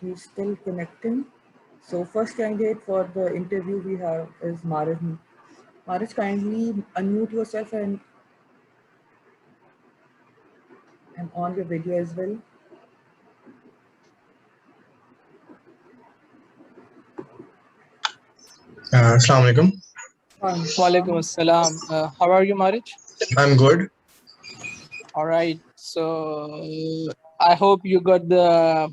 he's still connecting. So first candidate for the interview we have is Maraj. Maraj, kindly unmute yourself and on your video as well. Assalamu alaikum. Walaikum assalam. How are you, Marij? I'm good. All right. So I hope you got the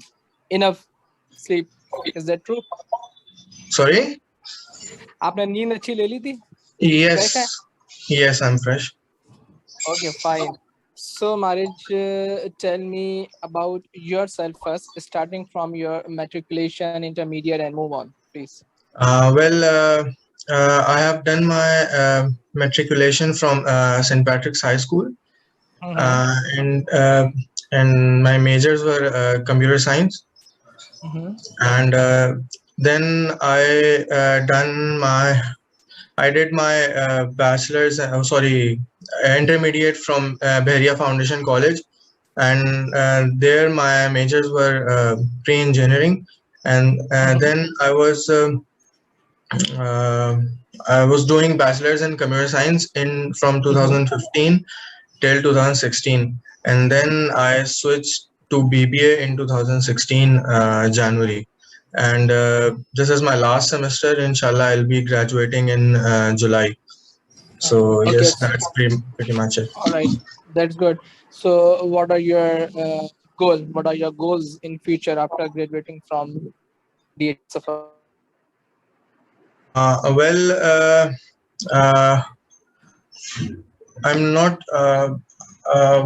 enough sleep. Is that true? Sorry? आपने नींद अच्छी ले ली थी? Yes. Fresh है? Yes, I'm fresh. Okay, fine. So Marij, tell me about yourself first, starting from your matriculation, intermediate, and move on, please. I have done my matriculation from St. Patrick's High School, and my majors were computer science, and then I did my bachelor's, intermediate from Behria Foundation College, and there my majors were pre-engineering, and then I was doing bachelor's in computer science from 2015 till 2016, and then I switched to BBA in 2016 January, and this is my last semester. Inshallah, I'll be graduating in July. So Okay. yes, that's pretty much it. All right, that's good. So what are your goals? What are your goals in future after graduating from DHSFR? I'm not.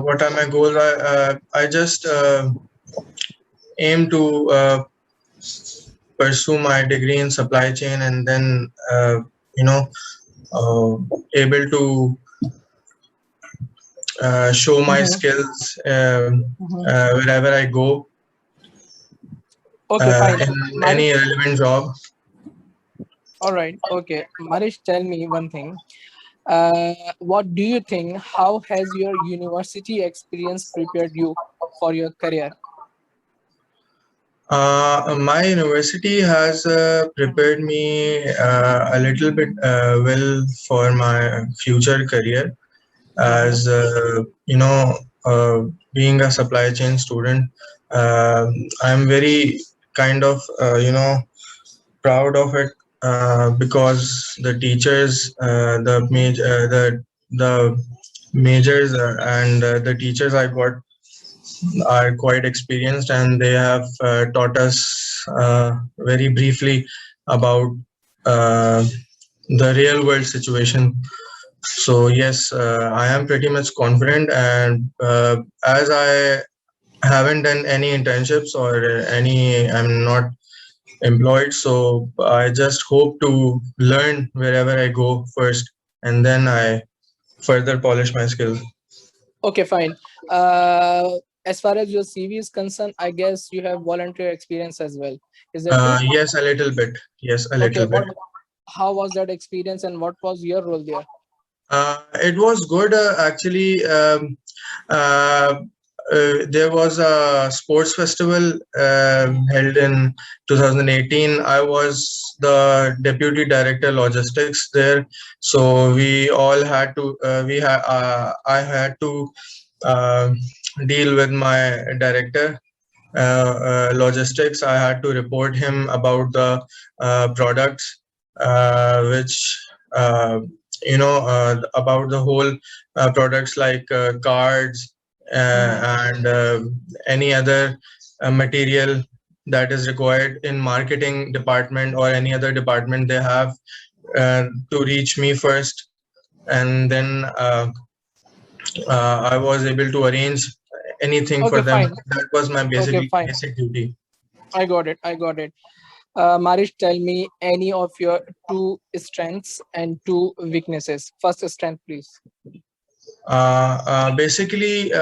What are my goals? I just aim to pursue my degree in supply chain, and then able to show my skills wherever I go. Okay, fine. In any relevant job. All right. Okay, Marish, tell me one thing. What do you think? How has your university experience prepared you for your career? My university has prepared me a little bit well for my future career, as being a supply chain student. I'm very kind of proud of it, because the teachers, the majors and the teachers I got are quite experienced, and they have taught us very briefly about the real world situation. So yes, I am pretty much confident, and as I haven't done any internships or I'm not employed, so I just hope to learn wherever I go first, and then I further polish my skills. Okay, fine. As far as your CV is concerned, I guess you have volunteer experience as well. Is that true? Yes, a little bit. Yes, a little bit. How was that experience, and what was your role there? It was good, actually. There was a sports festival held in 2018. I was the deputy director logistics there, so we all had to. I had to deal with my director logistics. I had to report him about the products, which about the whole products like cards and any other material that is required in marketing department or any other department. They have to reach me first, and then I was able to arrange anything for them. That was my basic duty. I got it. Marish, tell me any of your 2 strengths and 2 weaknesses. First strength, please. Basically,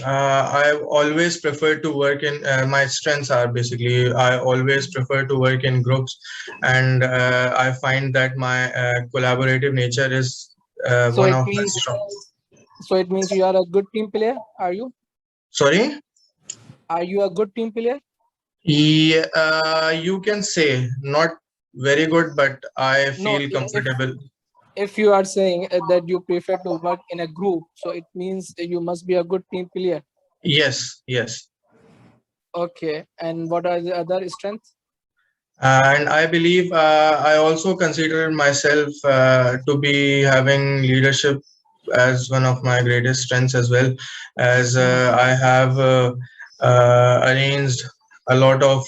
I always prefer to work in, my strengths are basically, I always prefer to work in groups, and I find that my collaborative nature is one of my strengths. So it means you are a good team player, are you? Sorry? Are you a good team player? Yeah, you can say not very good, but I No, feel if comfortable. if you are saying that you prefer to work in a group, so it means you must be a good team player. Yes, yes. Okay, and what are the other strengths? And I believe I also consider myself to be having leadership as one of my greatest strengths as well, as Mhm. I have arranged a lot of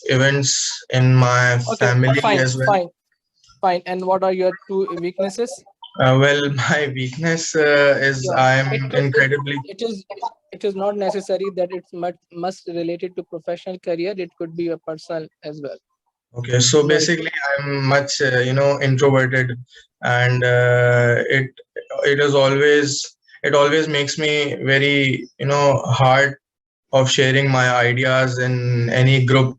events in my Okay, family fine, as well. fine, fine. And what are your two weaknesses? Well, my weakness is Yeah, I'm it could incredibly. it is not necessary that it's must related to professional career. It could be a personal as well. Okay, so No issue. basically, I'm much introverted, and it is always makes me very hard of sharing my ideas in any group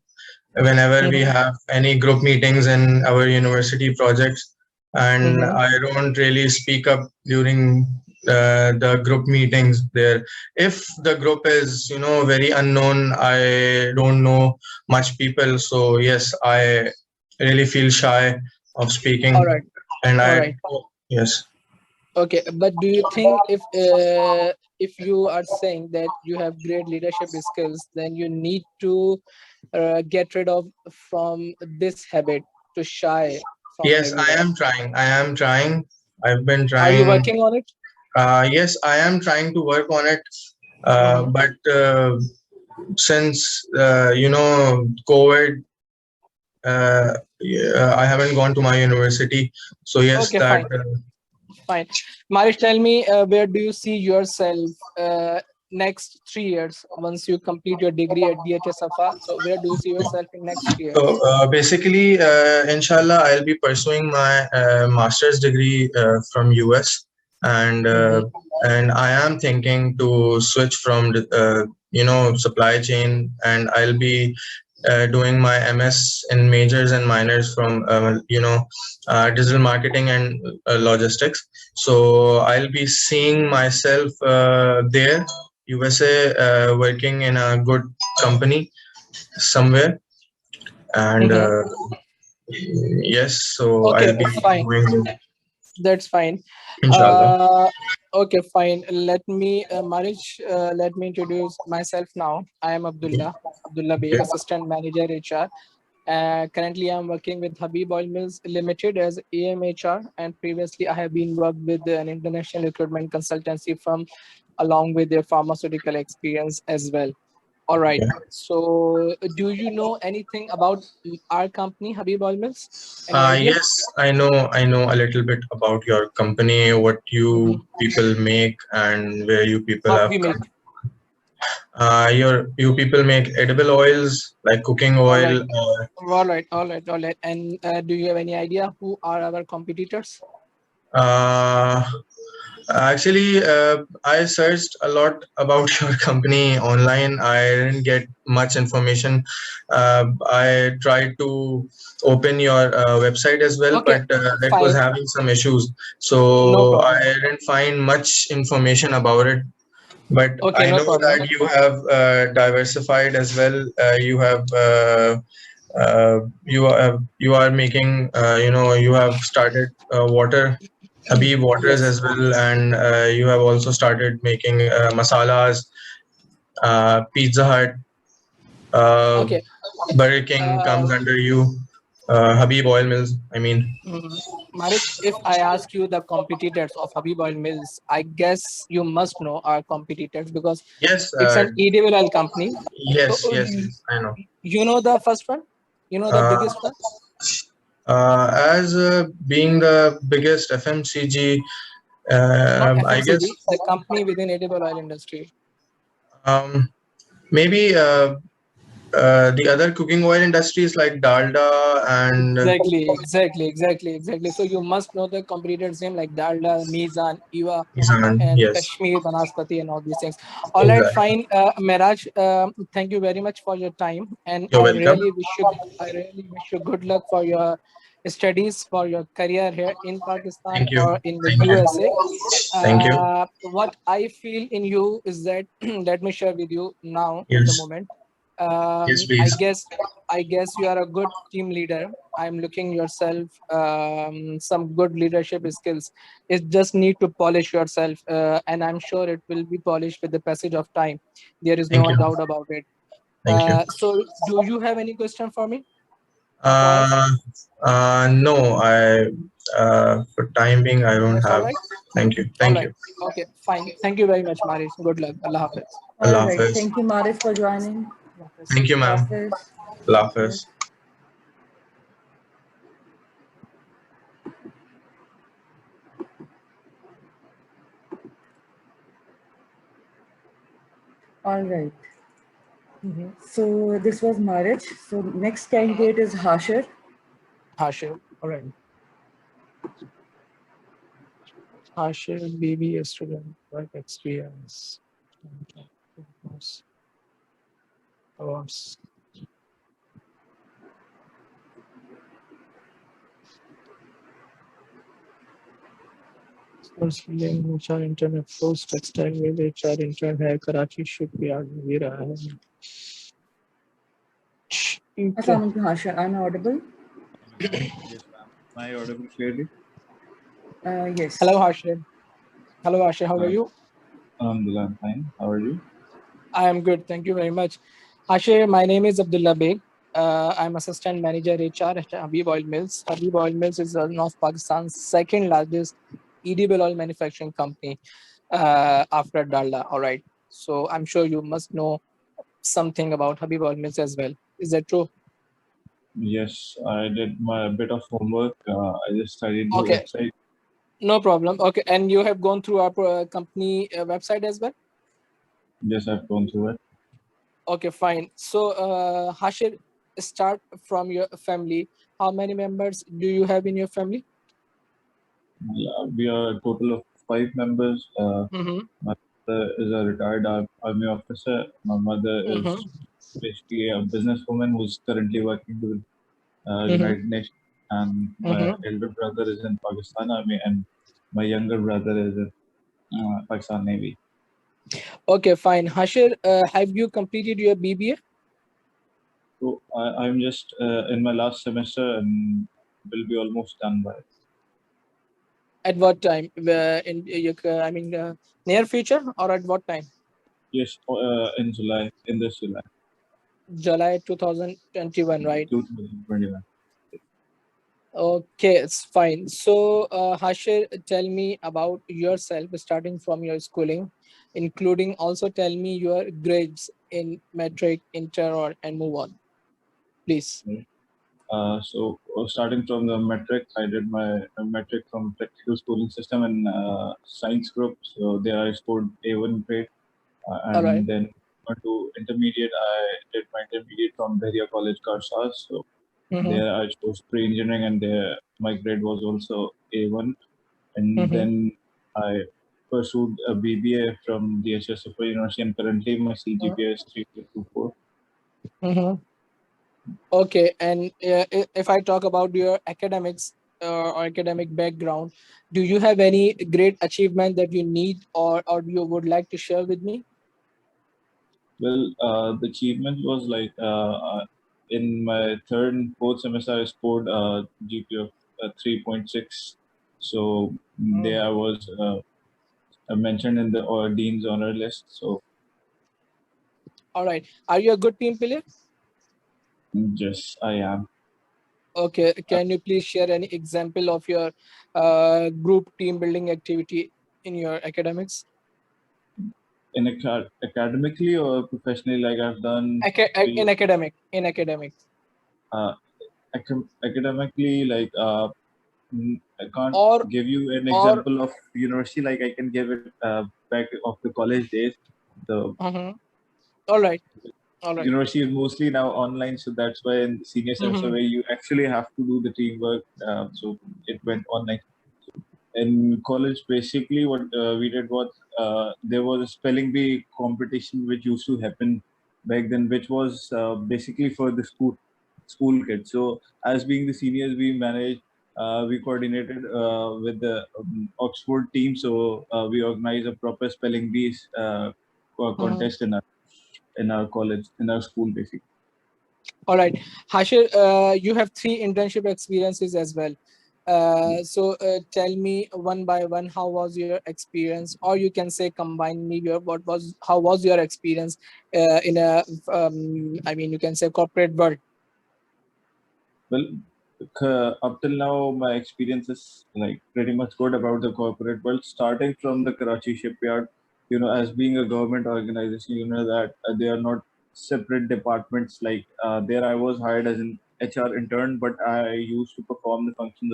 whenever we Mm-hmm. have any group meetings in our university projects, and Mm-hmm. I don't really speak up during the group meetings there. If the group is very unknown, I don't know much people, so yes, I really feel shy of speaking, All right. and All I right. yes. Okay, but do you think if you are saying that you have great leadership skills, then you need to get rid of from this habit to shy from Yes, I everyone? am trying. I am trying. I've been Are you trying. working on it? Yes, I am trying to work on it. Mm-hmm. But since COVID, yeah, I haven't gone to my university. So yes, Okay, that fine, fine. Marish, tell me, where do you see yourself next 3 years once you complete your degree at DHS Safa? So where do you see yourself in next 3 years? so basically, inshallah, I'll be pursuing my master's degree from US, and Mm-hmm. I am thinking to switch from supply chain, and I'll be doing my MS in majors and minors from digital marketing and logistics. So I'll be seeing myself there, USA, working in a good company somewhere, and Mm-hmm. yes, so Okay, I'll be fine. doing That's fine. inshallah. Uh, okay, fine. Let me, Marish, let me introduce myself now. I am Abdullah Beg, Okay. Assistant Manager HR. Currently, I'm working with Habib Oil Mills Limited as AMHR, and previously I have been worked with an international recruitment consultancy firm along with their pharmaceutical experience as well. All right. Okay. So, do you know anything about our company, Habib Oil Mills? Any idea? Yes, I know a little bit about your company, what Mhm. you people make, and where you people What have we come. make? You people make edible oils like cooking All oil. right. All right. And do you have any idea who are our competitors? Uh, Actually, I searched a lot about your company online. I didn't get much information. I tried to open your website as well, Okay, but it was fine. having some issues. No So I problem. didn't find much information about it. But Okay, I no know problem. that you have diversified as well. You have you are making you have started water Habib waters Yes. as well, and you have also started making masalas, Pizza Hut, uh, Okay. Burger King Uh, comes under you, Habib oil mills, I mean. mm, Marish, if I ask you the competitors of Habib Oil Mills, I guess you must know our competitors because Yes, it's an edible oil company. So yes, I know. you know the first one, you know the uh, biggest one. as being the biggest FMCG, Not I guess, FMCG, the company within edible oil industry. um, maybe the other cooking oil industries like dalda and Exactly. So you must know the competitors name like Dalda, Mizan, Eva, Isan. and Yes, Kashmir, Banaspati, and all these things. All right, exactly. fine. Miraj, thank you very much for your time, and You're welcome. I really wish you good luck for your studies, for your career here in Pakistan Thank you. or in the Thank you. USA. Thank you. What I feel in you is that let me share with you now at the Yes. moment. Yes, I please. guess you are a good team leader. I'm looking yourself some good leadership skills. It just need to polish yourself, and I'm sure it will be polished with the passage of time. There is Thank no you. doubt about it. Thank you. So, do you have any question for me or for us? No, for time being, I don't That's all have. right. Thank you. All Thank right. you. Okay. Fine. Thank you very much, Marish. Good luck. Allah Hafiz. All Allah right. Hafiz. Thank you, Maris, for joining. Allah Hafiz. Thank you, Allah ma'am. Hafiz. Allah Hafiz. Hafiz. All right. Mm-hmm. So this was Marich. So next candidate is Hashir. Hashir. All right. Hashir, BBA student, work experience. Awards. Sports leading HR intern force textile with HR intern है Karachi shipyard ये रहा है ठीक है Assalamu alaikum, Hashir. I'm audible. Yes, ma'am. Am I audible clearly? Yes. hello Hashir how are you? Alhamdulillah, I'm fine. How are you? I am good, thank you very much. Hashir, my name is Abdullah Beg. I'm assistant manager HR at Habib Oil Mills. Habib Oil Mills is one of Pakistan's second largest edible oil manufacturing company after Dalda. All right, so I'm sure you must know something about Habib Oil Mills as well. Is that true? Yes, I did my bit of homework. I just studied the Okay, website. no problem. Okay, and you have gone through our company website as well? Yes, I've gone through it. Okay, fine. So, Hashir, start from your family. How many members do you have in your family? Yeah, we are a total of 5 members. Mm-hmm. My father is a retired army officer. My mother Mm-hmm. is basically a businesswoman who's currently working with Mm-hmm. United Nations. And my Mm-hmm. elder brother is in Pakistan Army, and my younger brother is in Pakistan Navy. Okay, fine. Hashir, have you completed your BBA? So I'm just in my last semester and will be almost done by. At what time? In your, I mean, near future or at what time? Yes, in July, in this July, July 2021, right? 2021. Okay, it's fine. So, Hashir, tell me about yourself, starting from your schooling, including also tell me your grades in metric, inter, and move on, please. So starting from the metric, I did my metric from practical schooling system and science group. So there I scored A1 grade, All right. and then went to intermediate. I did my intermediate from Bahria College, Karsas. So Mm-hmm. there I chose pre-engineering, and there my grade was also A1. And Mm-hmm. then I pursued a BBA from DHS Super University, and currently my CGPA is 3.24. Mm-hmm. Okay, and if I talk about your academics or academic background, do you have any great achievement that you need or you would like to share with me? Well, the achievement was like in my third and fourth semester, I scored a GPA of 3.6. So there I was mentioned in the Dean's honor list. So All right. Are you a good team player? yes, I am. Okay. Can you please share any example of your group team building activity in your academics? In academically or professionally, like I've done In academic. uh, academically, like I can't Or give you an or example of university. Like I can give it back of the college days. The Mhm. All right. All right. university is mostly now online, so that's why in the senior semester Mhm. where you actually have to do the teamwork. So it went online. In college, basically, what we did was there was a spelling bee competition which used to happen back then, which was basically for the school kids. So as being the seniors, we managed. We coordinated with the Oxford team, so we organized a proper spelling bees Mhm. contest in in our college, in our school, basically. All right, Hashir, you have 3 internship experiences as well. So tell me one by one, how was your experience, or you can say combine me your how was your experience in a I mean you can say corporate world. Well, up till now, my experience is like pretty much good about the corporate world. Starting from the Karachi shipyard, as being a government organization, that they are not separate departments. Like there, I was hired as an HR intern, but I used to perform the functions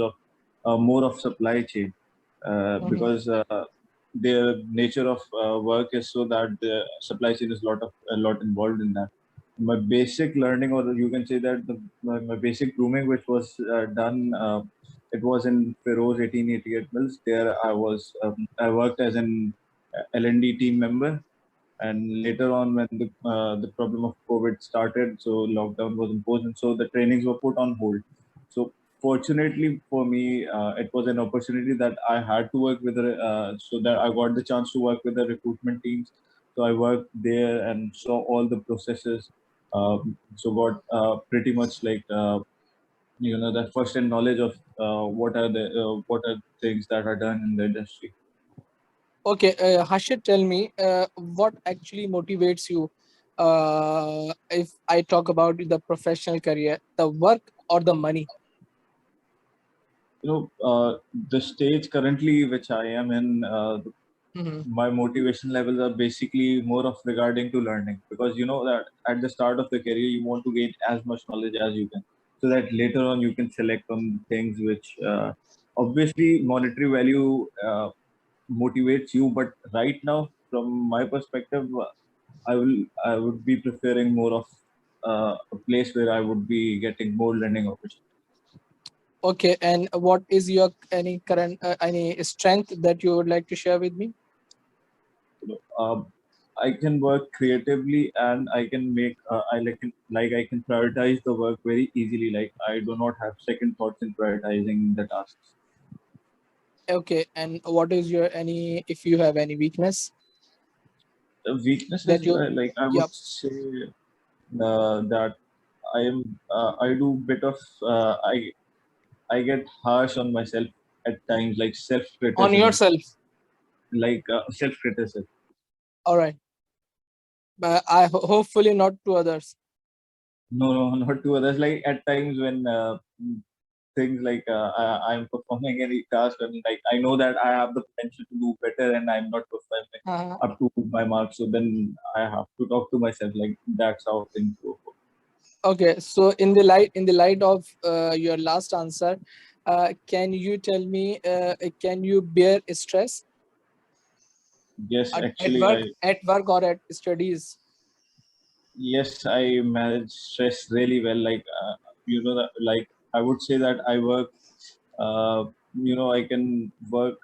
of more of supply chain Mhm. because their nature of work is so that the supply chain is a lot involved in that. My basic learning, or you can say that my basic grooming, which was done, it was in Feroz 1888 Mills. There I worked as an L&D team member, and later on when the problem of COVID started, so lockdown was imposed, and so the trainings were put on hold. So fortunately for me, it was an opportunity that I had to work with, so that I got the chance to work with the recruitment teams. So I worked there and saw all the processes. So got pretty much like that first hand knowledge of what are things that are done in the industry. Okay, Hashir, tell me what actually motivates you. If I talk about the professional career, the work or the money. The stage currently which I am in, Mhm. my motivation levels are basically more of regarding to learning, because you know that at the start of the career you want to gain as much knowledge as you can, so that later on you can select on things which obviously monetary value motivates you, but right now from my perspective, I would be preferring more of a place where I would be getting more learning opportunities. Okay, and what is your any current any strength that you would like to share with me? I can work creatively, and I can make I can prioritize the work very easily. Like I do not have second thoughts in prioritizing the tasks. Okay, and what is your any if you have any weakness The that weaknesses, you like I would yep. say that I do bit of I get harsh on myself at times, like self On criticism, yourself. like self criticism. All right, but hopefully not to others. No, no, not to others. Like at times when things like I'm performing any task, and like I know that I have the potential to do better, and I'm not performing Uh-huh. up to my mark. So then I have to talk to myself. Like that's how things go. Okay, so in the light of your last answer, can you tell me can you bear stress Yes, at actually, work or at studies? yes, I manage stress really well. Like that, like I would say that I work. Uh, I can work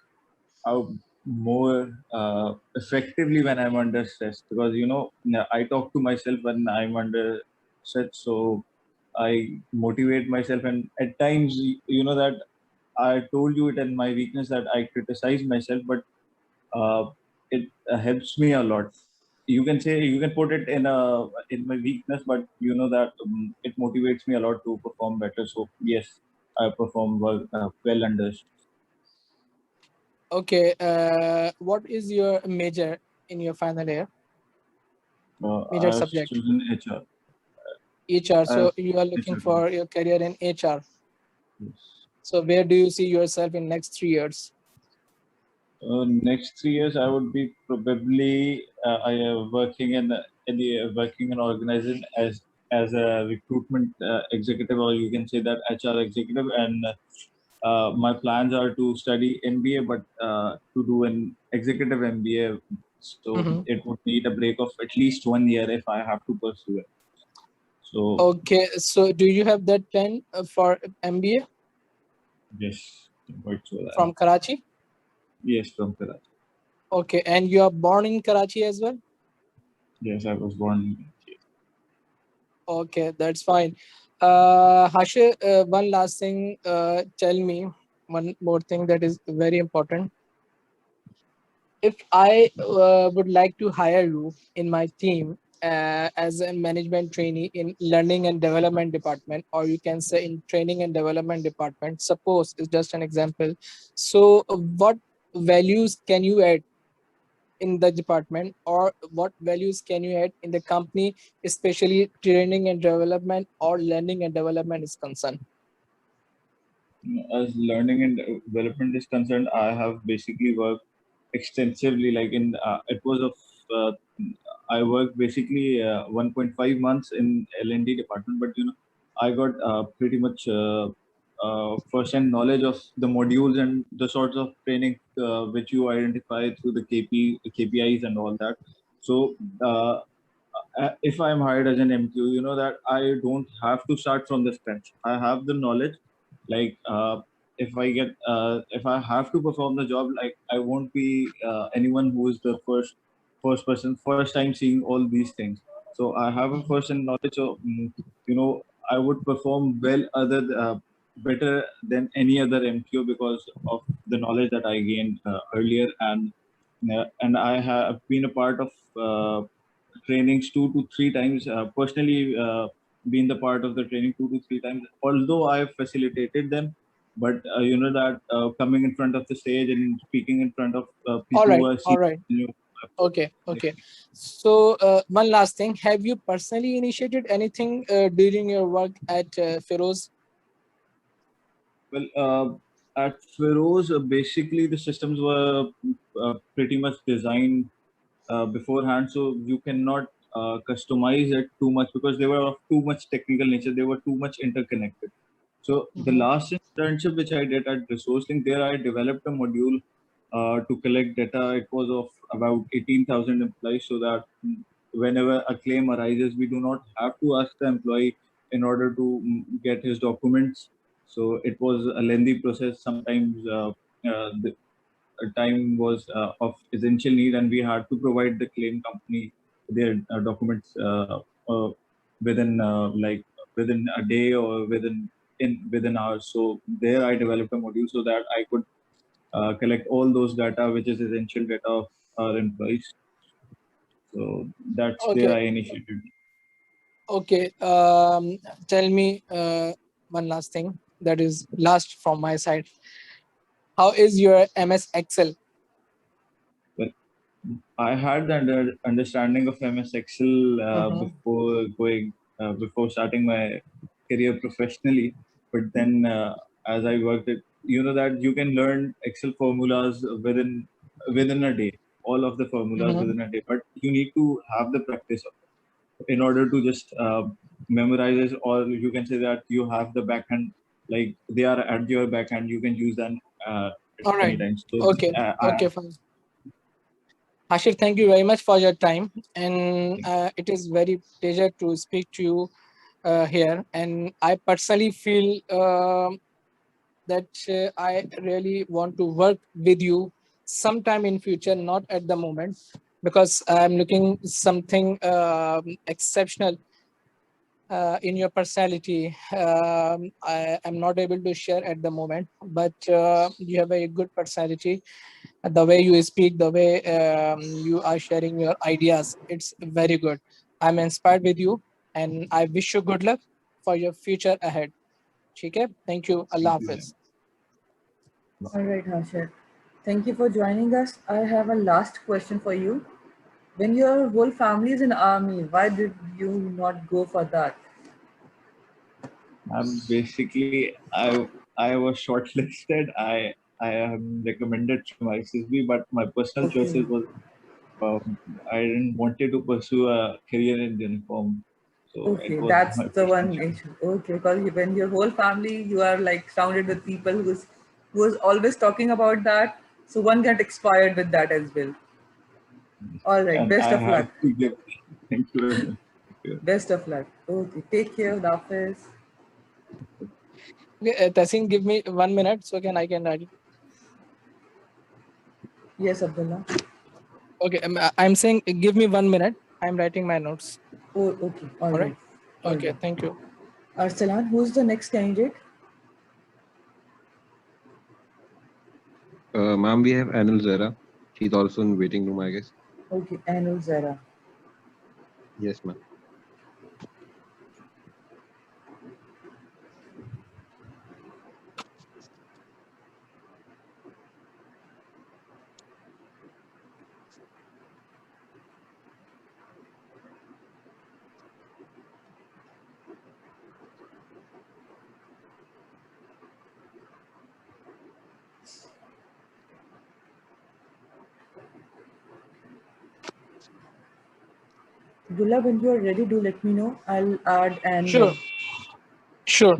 out more effectively when I'm under stress, because I talk to myself when I'm under stress, so I motivate myself, and at times that I told you it in my weakness that I criticize myself, but it helps me a lot. You can say, you can put it in my weakness, but that it motivates me a lot to perform better. So yes, I perform well under stress. Okay, what is your major in your final year? Major I've subject? chosen HR HR. So as you are looking HR course. for your career in HR. Yes. So where do you see yourself in next 3 years? Next 3 years, I would be probably working working in organization as a recruitment executive, or you can say that HR executive. And my plans are to study MBA, but to do an executive MBA. So Mhm. it would need a break of at least 1 year if I have to pursue it. So Okay, so do you have that plan for MBA yes, quite sure that. from Karachi? Yes, from Karachi. Okay, and you are born in Karachi as well? Yes, I was born in Karachi. Okay, that's fine. Hashir, one last thing. Tell me one more thing that is very important. If I would like to hire you in my team, as a management trainee in learning and development department, or you can say in training and development department. Suppose it's just an example. So what values can you add in the department, or what values can you add in the company, especially training and development or learning and development is concerned? As learning and development is concerned, I have basically worked extensively. Like in it was of I worked basically 1.5 months in L&D department, but I got pretty much first-hand knowledge of the modules and the sorts of training which you identify through the KPIs and all that. So uh, if I'm hired as an MQ, you know that I don't have to start from the scratch. I have the knowledge. Like if I have to perform the job, like I won't be anyone who is the first person, first time seeing all these things. So I have a first hand knowledge of, I would perform well better than any other MQ because of the knowledge that I gained earlier, and I have been a part of trainings 2 to 3 times. Personally, been the part of the training 2 to 3 times. Although I have facilitated them, but that coming in front of the stage and speaking in front of All people who right, are all seeing. right. Okay, okay. So one last thing, have you personally initiated anything during your work at Feroz? Well, at Feroz, basically the systems were pretty much designed beforehand, so you cannot customize it too much because they were of too much technical nature. They were too much interconnected. So the last internship which I did at Resourcing, there I developed a module to collect data. It was of about 18,000 employees, so that whenever a claim arises, we do not have to ask the employee in order to get his documents. So it was a lengthy process. Sometimes the time was of essential need, and we had to provide the claim company their documents within within a day or within hours. So there I developed a module so that I could collect all those data, which is essential data of our employees. So that's there Okay, I initiated. okay. Tell me one last thing, that is last from my side. How is your MS Excel? Well, I had the understanding of MS Excel before starting my career professionally. But then, as I worked it, you know that you can learn Excel formulas within a day, all of the formulas Mhm. within a day. But you need to have the practice of it in order to just memorize it, or you can say that you have the backhand, like they are at your backhand. You can use them at All any right. time. So Okay. Okay, fine. Ashir, thank you very much for your time, and it is very pleasure to speak to you here. And I personally feel that I really want to work with you sometime in future, not at the moment, because I'm looking something exceptional in your personality. I am not able to share at the moment, but you have a good personality. The way you speak, the way you are sharing your ideas, it's very good. I'm inspired with you, and I wish you good luck for your future ahead. Okay? Thank you. Allah thank you. Hafiz. All right, Harshad. Thank you for joining us. I have a last question for you. When your whole family is in army, why did you not go for that? Basically, I was shortlisted. I am recommended from ICSB, but my personal Okay, choices was I didn't wanted to pursue a career in uniform, so it okay, was that's my the personal one choice. issue. Okay, because when your whole family, you are like surrounded with people who is always talking about that, so one get expired with that as well. All right, And best I of have luck. to give. Thank you very much. Thank you. Best of luck. Okay, take care, Hafiz. Okay, Tasin, give me 1 minute so I can write it. Yes, Abdullah. Okay, I'm saying give me 1 minute. I'm writing my notes. Oh, okay. All All right. right. All Okay. right. Thank you. Arsalan, who's the next candidate? Ma'am, we have Anil Zara. She's also in waiting room, I guess. Okay, Anil Zara. Yes, ma'am. Abdullah, when you are ready, do let me know. I'll add and Sure, sure.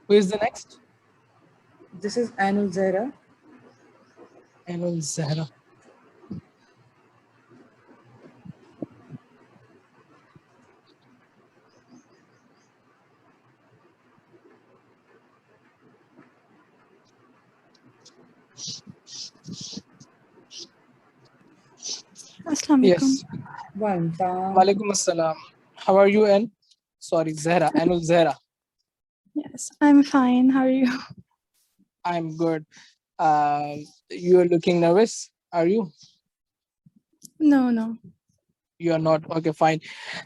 Who is the next? this is Anul Zahra. Anul Zahra. Assalamu alaikum. Yes. Walaikum. Walaikum assalam. How are you, An? Sorry, Zahra. Anul Zahra. Yes, I'm fine. How are you? I'm good. You are looking nervous. Are you? No. You are not. Okay, fine.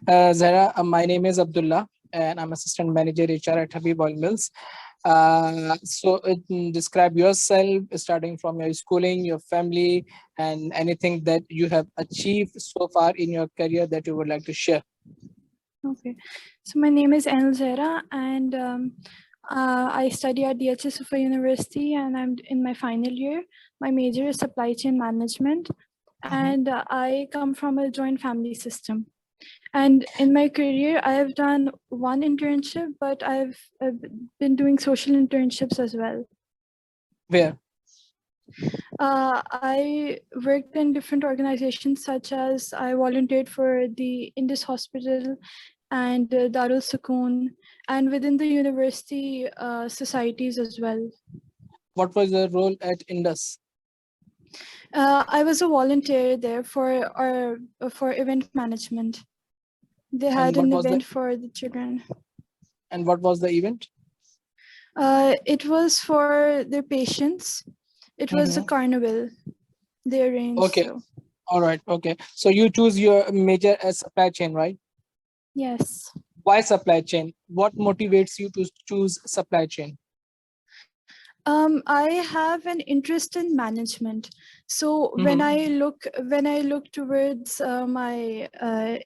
Zahra, my name is Abdullah, and I'm assistant manager HR at Habib Oil Mills. Describe yourself, starting from your schooling, your family, and anything that you have achieved so far in your career that you would like to share. Okay. So my name is Anil Zahra, and I study at DHS University, and I'm in my final year. My major is supply chain management, and I come from a joint family system. And in my career, I have done one internship, but I've been doing social internships as well. Where? I worked in different organizations, such as I volunteered for the Indus Hospital and Darul Sukoon, and within the university societies as well. What was your role at Indus? I was a volunteer there for event management. They had what an was the- event for the children. And what was the event? It was for their patients. It was a carnival they arranged. Okay. So. All right. Okay. So you choose your major as supply chain, right? Yes. Why supply chain? What motivates you to choose supply chain? I have an interest in management. So when I look towards my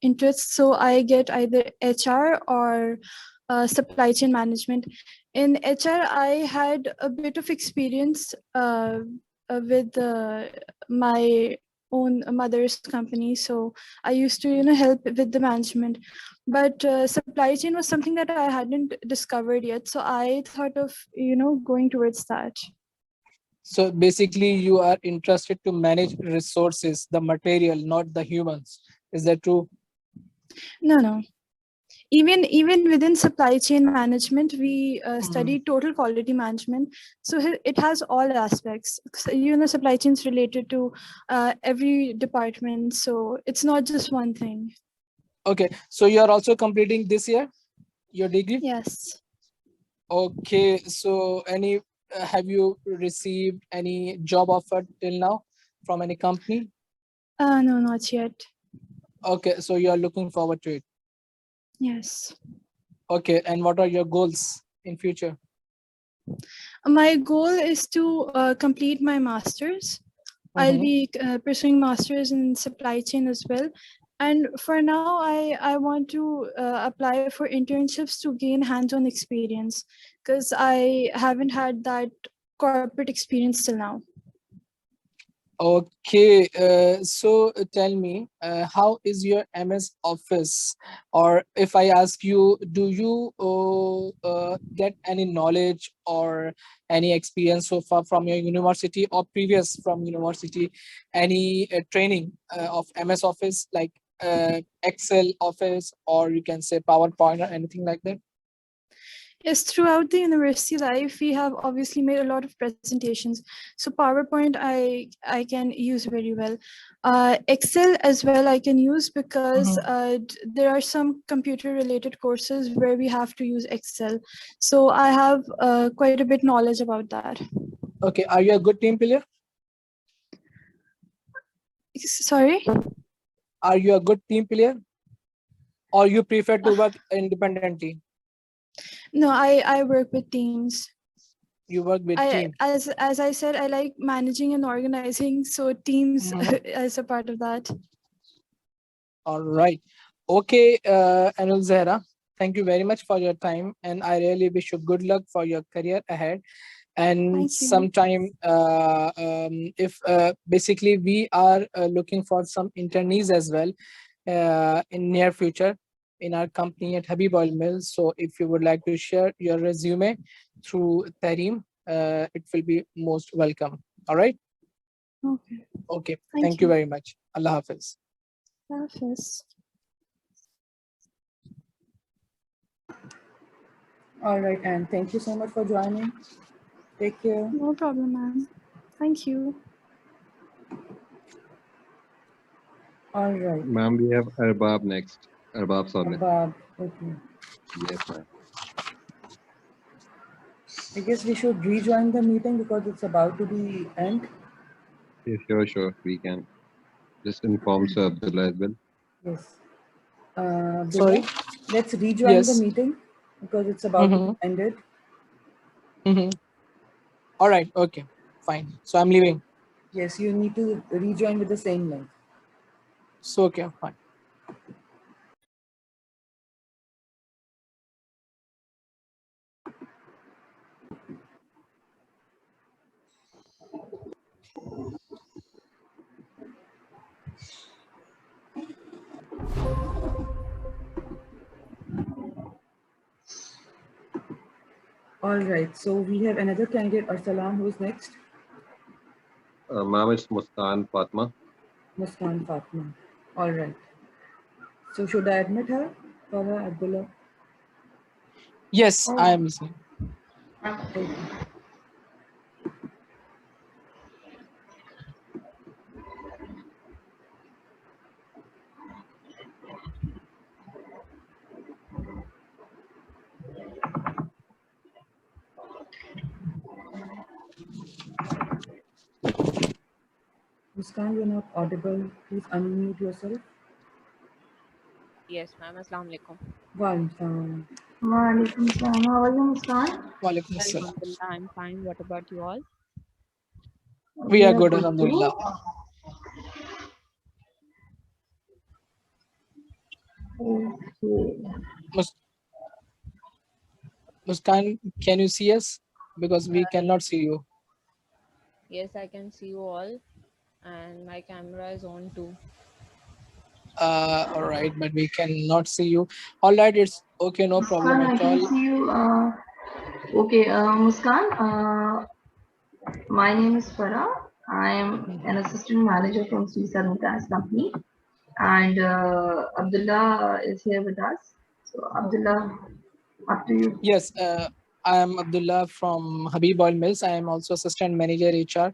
interests, so I get either HR or supply chain management. In HR, I had a bit of experience with my own mother's company. So I used to, help with the management. But supply chain was something that I hadn't discovered yet. So I thought of, going towards that. So basically, you are interested to manage resources, the material, not the humans. Is that true? No. Even within supply chain management, we study total quality management. So it has all aspects. So, supply chains related to every department. So it's not just one thing. Okay. So you are also completing this year your degree? Yes. Okay. So have you received any job offer till now from any company? No, not yet. Okay. So you are looking forward to it. Yes. Okay. And what are your goals in future? My goal is to complete my master's. I'll be pursuing master's in supply chain as well. And for now, I want to apply for internships to gain hands-on experience because I haven't had that corporate experience till now. Okay, so tell me, how is your MS Office? Or if I ask you, do you get any knowledge or any experience so far from your university or previous from university, any training of MS Office like Excel Office, or you can say PowerPoint or anything like that? Yes, throughout the university life, we have obviously made a lot of presentations. So PowerPoint, I can use very well. Excel as well, I can use because there are some computer-related courses where we have to use Excel. So I have quite a bit knowledge about that. Okay, are you a good team player? Sorry? Are you a good team player? Or you prefer to work independently? No, I work with teams. You work with team. As I said, I like managing and organizing, so teams as a part of that. All right. Okay, Anil Zahra, thank you very much for your time, and I really wish you good luck for your career ahead. And Thank you. sometime, if basically we are looking for some internees as well in near future in our company at Habib Oil Mills. So if you would like to share your resume through Tareem, it will be most welcome. All right. Okay. Okay. Thank you very much. Allah Hafiz. Allah Hafiz. All right, and thank you so much for joining. Take care. No problem, ma'am. Thank you. All right. Ma'am, we have Arbab next. Arbab Samit. Arbab, okay. Yes, ma'am. I guess we should rejoin the meeting because it's about to be end. Yes, sure. We can just inform Sir Abdullah as well. Yes. Sorry? Let's rejoin the meeting because it's about to be ended. All right. Okay. Fine. So I'm leaving. Yes, you need to rejoin with the same link. So okay. Fine. All right. So we have another candidate, Arsalan, who is next. Ma'am, it's Muskan Fatma. Muskan Fatma. All right. So should I admit her, Farah Abdullah? Yes, I am listening. Okay. Muskan, you're not audible. Please unmute yourself. Yes, ma'am. Assalamu alaikum. Walaikum. Walaikum salam. How are you, Muskan? Walaikum salam. Alhamdulillah, I'm fine. What about you all? We are good, alhamdulillah. Okay. Muskan, can you see us? Because we cannot see you. Yes, I can see you all, and my camera is on too. All right, but we cannot see you. All right, it's okay, no problem Muskan, at I can all. see you. Okay, Muskan, my name is Farah. I am an assistant manager from Swiss Gas Company, and Abdullah is here with us. So, Abdullah, up to you. Yes, I am Abdullah from Habib Oil Mills. I am also assistant manager HR,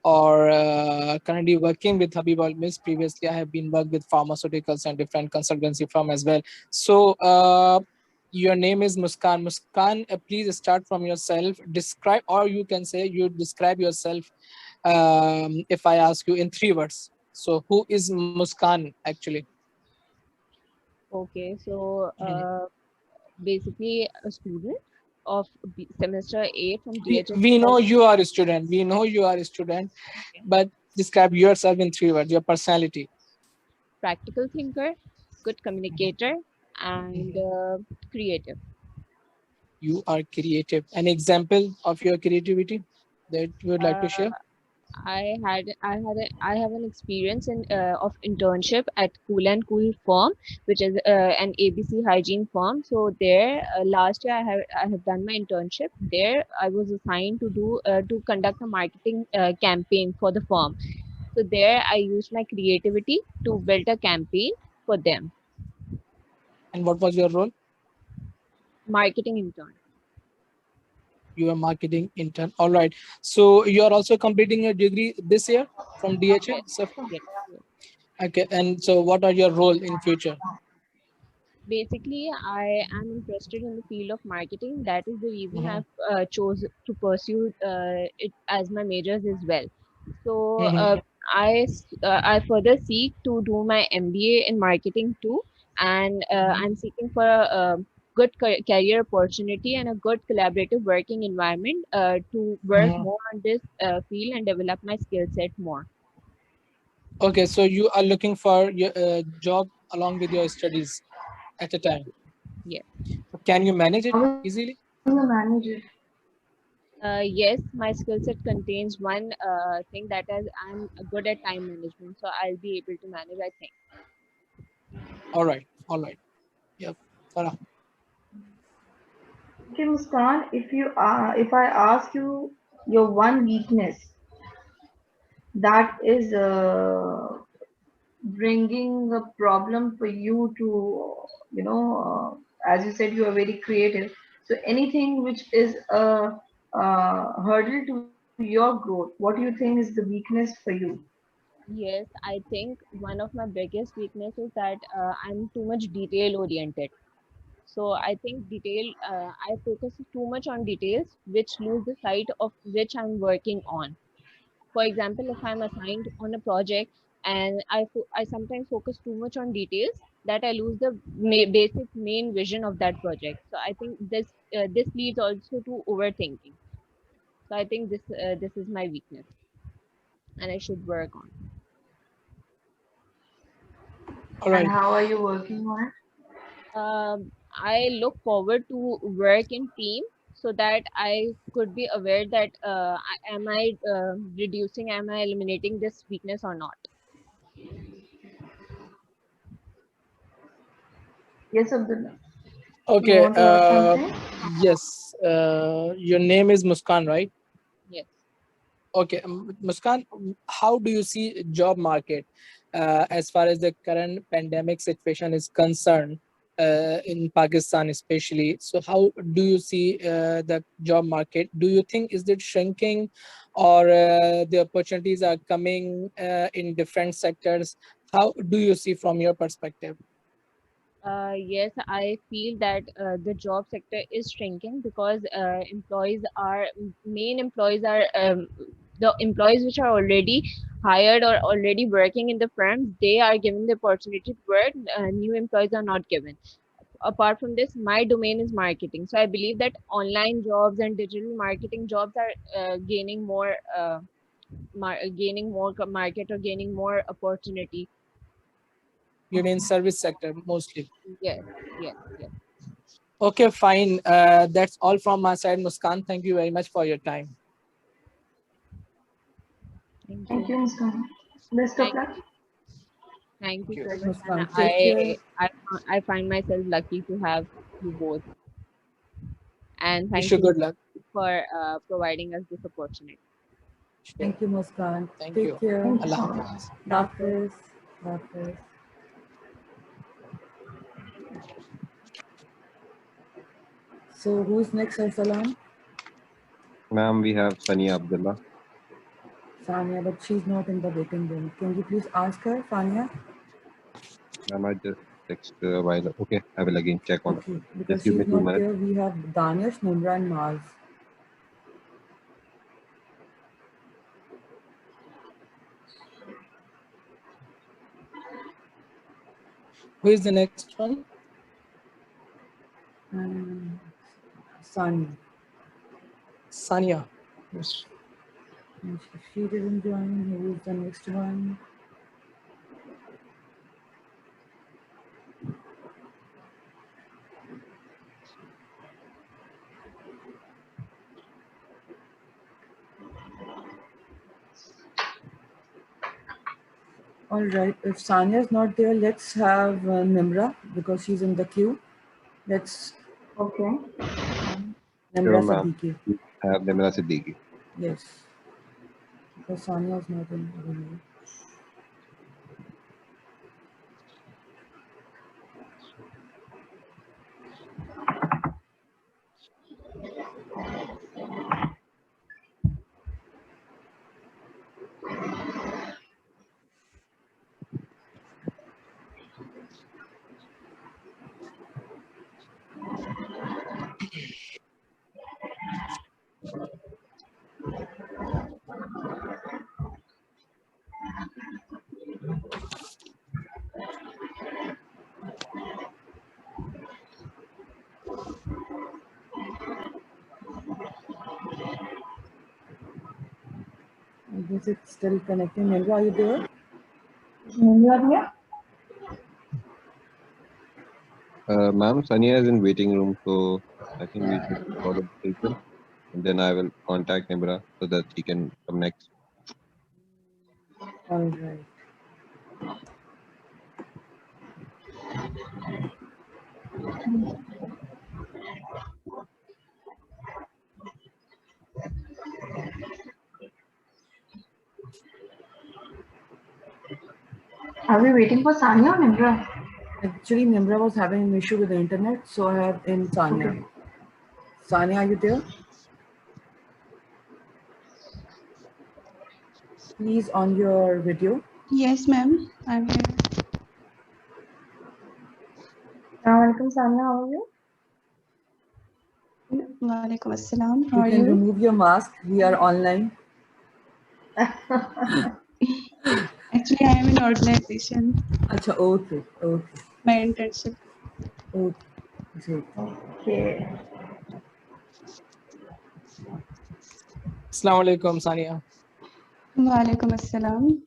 or currently working with Habib Oil Mills. Previously, I have been worked with pharmaceuticals and different consultancy firm as well. So your name is Muskan. Muskan, please start from yourself. Describe, or you can say you describe yourself. If I ask you in 3 words. So who is Muskan actually? Okay, so basically a student. of semester 8 from We, DHS. we know you are a student. We know you are a student, but describe yourself in 3 words, your personality. Practical thinker, good communicator, and creative. You are creative. An example of your creativity that you would like to Uh, share? I have an experience in of internship at Cool and Cool firm, which is an ABC hygiene firm. So there, last year I have done my internship. There, I was assigned to do to conduct a marketing campaign for the firm. So there, I used my creativity to build a campaign for them. And what was your role? Marketing intern. You are marketing intern. All right. So you are also completing your degree this year from DHA, Yes, SAFA? yes, yes. Okay. And so what are your role in future? Basically, I am interested in the field of marketing. That is the reason Mhm. I've chose to pursue it as my majors as well. So Mhm. I further seek to do my MBA in marketing too, and I'm seeking for a good career opportunity and a good collaborative working environment to work Mhm. more on this field and develop my skill set more. Okay. So you are looking for your job along with your studies at a time. Yes. Can you manage it How will you easily? manage it? Yes, my skill set contains one thing that is I'm good at time management, so I'll be able to manage, I think. All right. All right. Yep. Farah. Okay, Muskan, if I ask you your one weakness that is bringing a problem for you to, as you said, you are very creative. So anything which is a hurdle to your growth, what do you think is the weakness for you? Yes, I think one of my biggest weaknesses is that I'm too much detail oriented. So I think I focus too much on details, which lose the sight of which I'm working on. For example, if I'm assigned on a project and I sometimes focus too much on details, that I lose the basic main vision of that project. So I think this leads also to overthinking. So I think this is my weakness, and I should work on. All And right. how are you working on it? I look forward to work in team so that I could be aware that am I reducing, am I eliminating this weakness or not. Yes, Abdullah. You Okay. want to ask something? Yes. Your name is Muskan, right? Yes. Okay, Muskan, how do you see job market as far as the current pandemic situation is concerned in Pakistan, especially? So, how do you see the job market? Do you think is it shrinking, or the opportunities are coming in different sectors? How do you see from your perspective? Yes, I feel that the job sector is shrinking because main employees are the employees which are already hired or already working in the firms. They are given the opportunity to work. New employees are not given. Apart from this, my domain is marketing, so I believe that online jobs and digital marketing jobs are gaining more market or gaining more opportunity. You mean service sector mostly? Yes, yes, yes. Okay, fine. That's all from my side, Muskan. Thank you very much for your time. Thank Thank you. you, Muskan. Best of Thank luck. you. Thank you Thank you. so Right, much, and Muskan. Take care. I find myself lucky to have you both, and Wish thank you you good luck. for providing us this opportunity. Sure. Thank you, Muskan. Thank Take you. care. Thank you Allah so much. Hafiz. Doctor. Hafiz. Hafiz. So, who's next, Arsalan? Ma'am, we have Sania Abdullah. Sania, but she's not in the waiting room. Can you please ask her, Sania? Ma'am, I just texted a while. Okay, I will again check on it. Okay, Just because give me she's two not minutes. there, we have Danish, Nimra, and Mars. Who is the next one? Um, Sanya. Sania. Yes. And if she didn't join, who is the next one? All right, if Sanya is not there, let's have Nimra because she's in the queue. Let's Okay. Nimra Sure, ma'am. Siddiqui. I have Nimra Siddiqui. Yes, because Sanya is not in. I guess it's still connecting. Nimra, are you there? Ma'am, Sania is in waiting room, so I think we should follow the system. And then I will contact Nimra so that she can come next. All right. Are we waiting for Sanya or Nimra? Actually, Nimra was having an issue with the internet, so I have in Sanya. Okay. Sanya, are you there? Please on your video. Yes, ma'am. I'm here. Welcome, Sanya. How are you? Walaikum assalam. How You are can you? remove your mask. We are online. Actually, I am in organization. Acha, okay, okay, My internship. okay. Great. Okay. Assalamu alaikum, Sania. Walaikum assalam.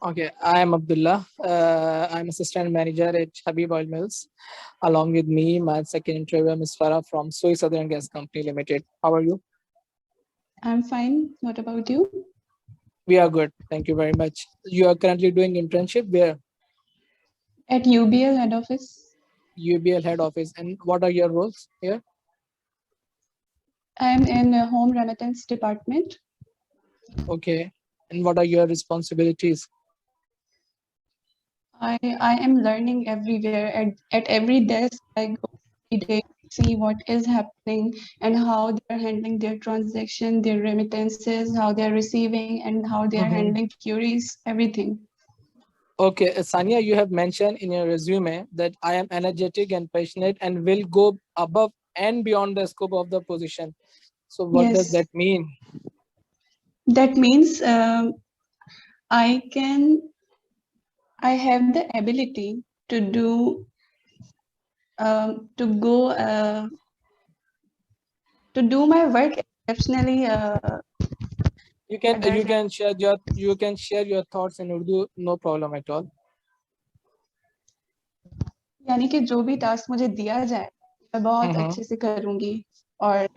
Okay, I am Abdullah. I'm assistant manager at Habib Oil Mills. Along with me, my second interviewer, Ms. Farah from Soy Southern Gas Company Limited. How are you? I'm fine. What about you? We are good. Thank you very much. You are currently doing internship where? At UBL head office. UBL head office. And what are your roles here? I'm in a home remittance department. Okay. And what are your responsibilities? I am learning everywhere. At every desk, I go every day to see what is happening and how they're handling their transaction, their remittances, how they're receiving, and how they're handling queries, everything. Okay, Sania, you have mentioned in your resume that I am energetic and passionate and will go above and beyond the scope of the position. So what does Yes. that mean? That means I have the ability to do to do my work exceptionally. You can share your thoughts in Urdu, no problem at all. यानी कि जो भी task मुझे दिया जाए मैं बहुत अच्छे से करूंगी और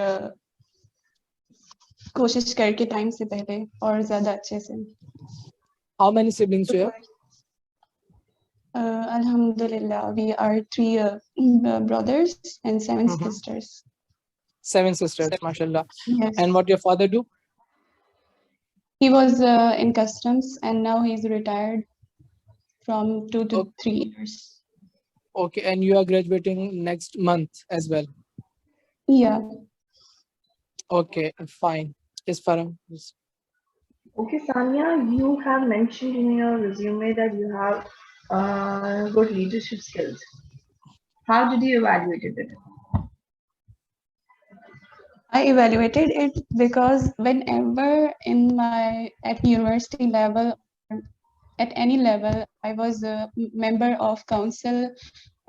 कोशिश करके टाइम से पहले और ज्यादा अच्छे से. How many siblings you have? Alhamdulillah, we are 3 brothers and 7 sisters. 7 sisters, mashallah. Yes. And what your father do? He was in customs and now he's retired from 2 to 3 years. Okay, and you are graduating next month as well. Yeah. Okay, fine. Yes, Farah. Yes. Okay, Sanya, you have mentioned in your resume that you have good leadership skills. How did you evaluate it? I evaluated it because whenever at university level or at any level, I was a member of council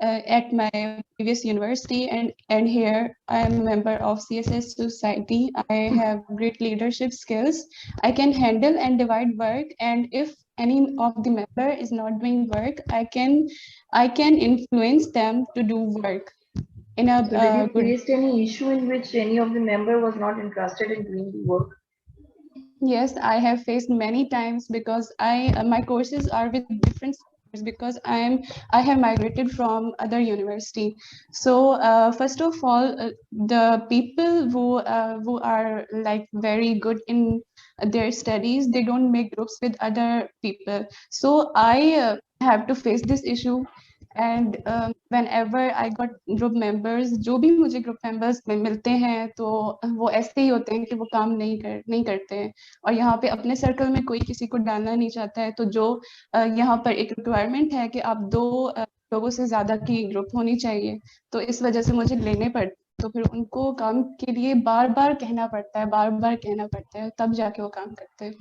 at my previous university, and here I am a member of CSS society. I have great leadership skills. I can handle and divide work, and if any of the member is not doing work, I can influence them to do work in a So did you good. face any issue in which any of the member was not interested in doing the work? Yes, I have faced many times because my courses are with different sectors because I have migrated from other university. So first of all, the people who are like very good in their studies, they don't make groups with other people. So I have to face this issue. And whenever I got group members, जो भी मुझे group members मिलते हैं तो वो ऐसे ही होते हैं कि वो काम नहीं करते हैं, और यहाँ पे अपने सर्कल में कोई किसी को डालना नहीं चाहता है। तो जो यहाँ पर एक रिक्वायरमेंट है कि आप 2 लोगों से ज्यादा की ग्रुप होनी चाहिए, तो इस वजह से मुझे लेने पड़ते, तो फिर उनको काम के लिए बार बार कहना पड़ता है, तब जाके वो काम करते हैं।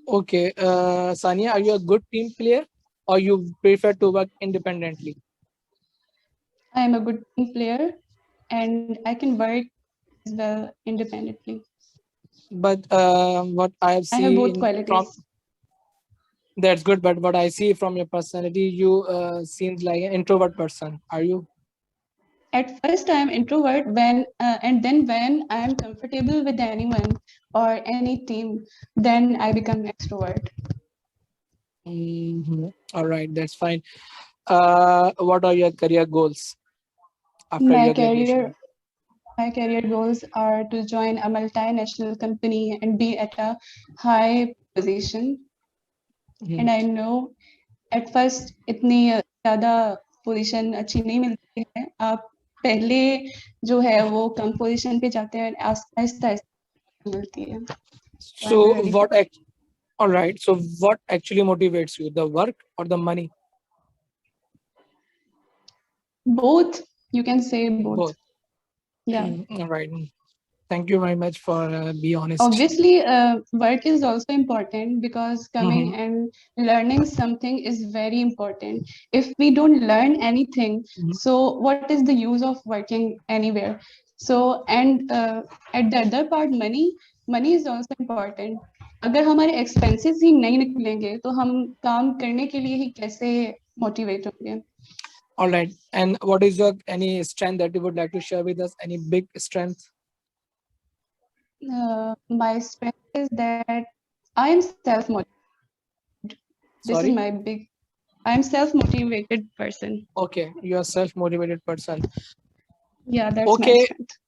Okay, Sania, are you a good team player or you prefer to work independently? I am a good team player and I can work as well independently. But what I have I have both seen qualities. from that's good. But what I see from your personality, you seems like an introvert person. Are you? At first, I am introvert and then when I am comfortable with anyone or any team, then I become extrovert. All right, that's fine. What are your career goals after My your graduation? career goals are to join a multinational company and be at a high position. And I know at first इतनी ज़्यादा position अच्छी नहीं मिलती है, आप पहले जो है वो कम पोजीशन पे जाते हैं, आहिस्ता आहिस्ता मिलती है। So all right, so what actually motivates you, the work or the money? Both, you can say both. Both. Yeah. All right. Thank you very much for being honest. Obviously, work is also important because coming and learning something is very important. If we don't learn anything, so what is the use of working anywhere? So, and at the other part, money is also important. अगर हमारे expenses ही नहीं निकलेंगे, तो हम काम करने के लिए ही कैसे motivate होंगे? All right. And what is your any strength that you would like to share with us? Any big strength? My strength is that I am self-motivated. This is my big. I am self-motivated person. Okay, you are self-motivated person. Yeah, that's my strength.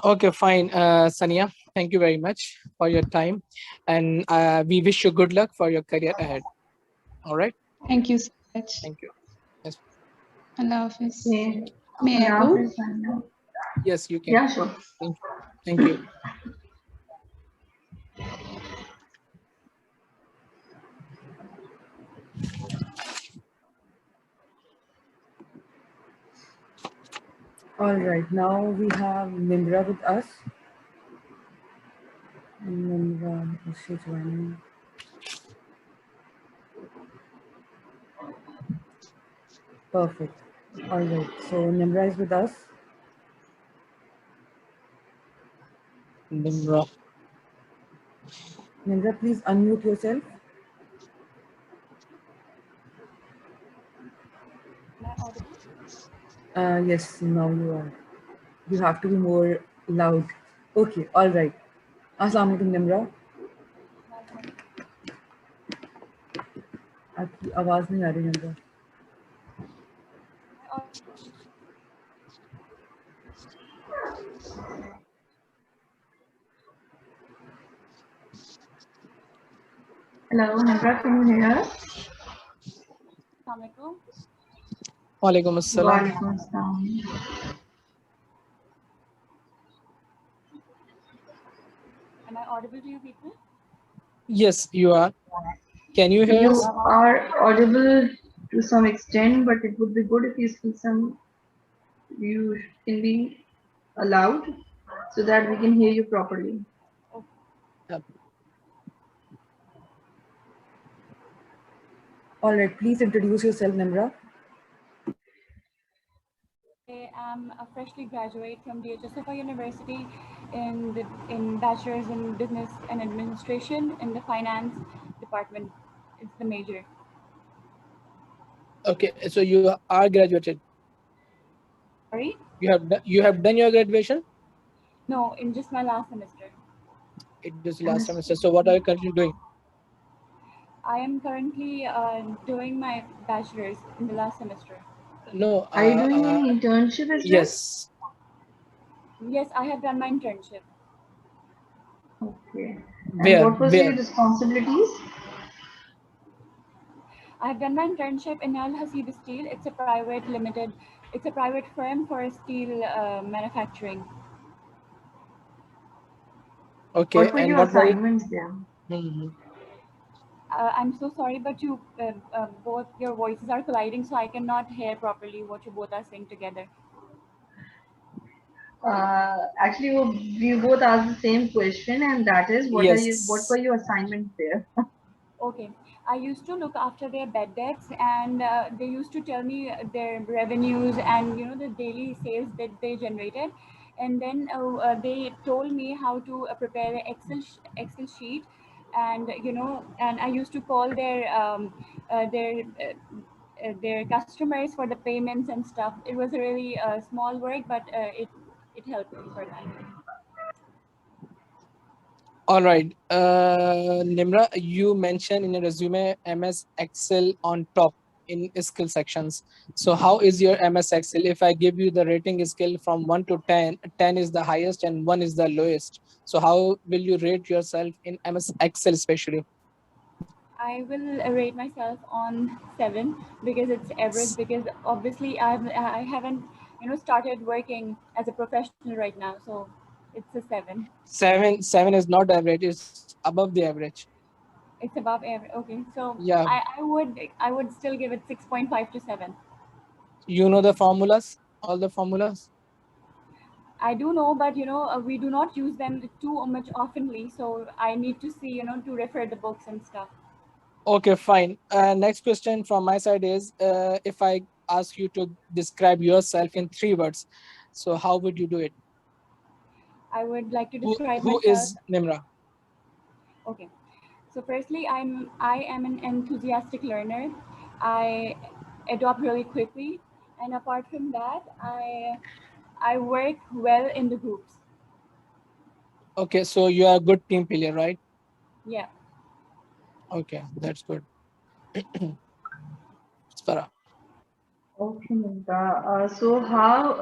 Okay, fine, Sania. Thank you very much for your time, and we wish you good luck for your career ahead. All right. Thank you so much. Thank you. Yes. Allah Hafiz. Yeah. May I go? Yes, you can. Yeah, sure. Thank you. All right, now we have Nimra with us. Nimra, is she joining? Perfect. All right, so Nimra is with us. Nimra, please unmute yourself. Yes, now you are. You have to be more loud. Okay, all right. Assalamu alaikum, Nimra. आपकी आवाज नहीं आ रही Nimra. Hello, Nimra, can you hear us? Walaikum assalam. Walaikum assalam. Am I audible to you people? Yes, you are. Can you hear us? You are audible to some extent, but it would be good if you speak you can be loud so that we can hear you properly. Yep. All right, please introduce yourself, Nimra. I am a freshly graduate from DHSFA University in Bachelor's in Business and Administration in the Finance Department. It's the major. Okay, so you are graduated. Sorry? You have done your graduation? No, in just my last semester. It is last semester. So what are you currently doing? I am currently doing my bachelor's in the last semester. No. Are you doing any internship as well? Yes. Yes, I have done my internship. Okay. And Where? what was your responsibilities? I have done my internship in Al Hasib Steel. It's a private limited. It's a private firm for steel manufacturing. Okay. What were And your what were? assignments there? I'm so sorry, but you both your voices are colliding, so I cannot hear properly what you both are saying together. Actually, we both asked the same question, and that is, what Yes. were your assignments there? Okay, I used to look after their bed debts, and they used to tell me their revenues and the daily sales that they generated, and then they told me how to prepare an Excel sheet, and and I used to call their customers for the payments and stuff. It was a really small work, but it helped me for that. All right. Nimra, you mentioned in your resume MS Excel on top in skill sections. So how is your MS Excel? If I give you the rating scale from 1 to 10, 10 is the highest and 1 is the lowest. So how will you rate yourself in MS Excel especially? I will rate myself on 7 because it's average. Because obviously I haven't started working as a professional right now, so it's a 7. 7 is not average. It's above the average. It's above average. Okay, so Yeah. I would still give it 6.5 to 7. You know the formulas, all the formulas. I do know, but we do not use them too much oftenly. So I need to see to refer the books and stuff. Okay, fine. Next question from my side is, if I ask you to describe yourself in 3 words, so how would you do it? I would like to describe Who myself. is Nimra? Okay, so firstly, I am an enthusiastic learner. I adopt really quickly, and apart from that, I work well in the groups. Okay, so you are a good team player, right? Yeah. Okay, that's good. Spara. Okay, Nimra. So how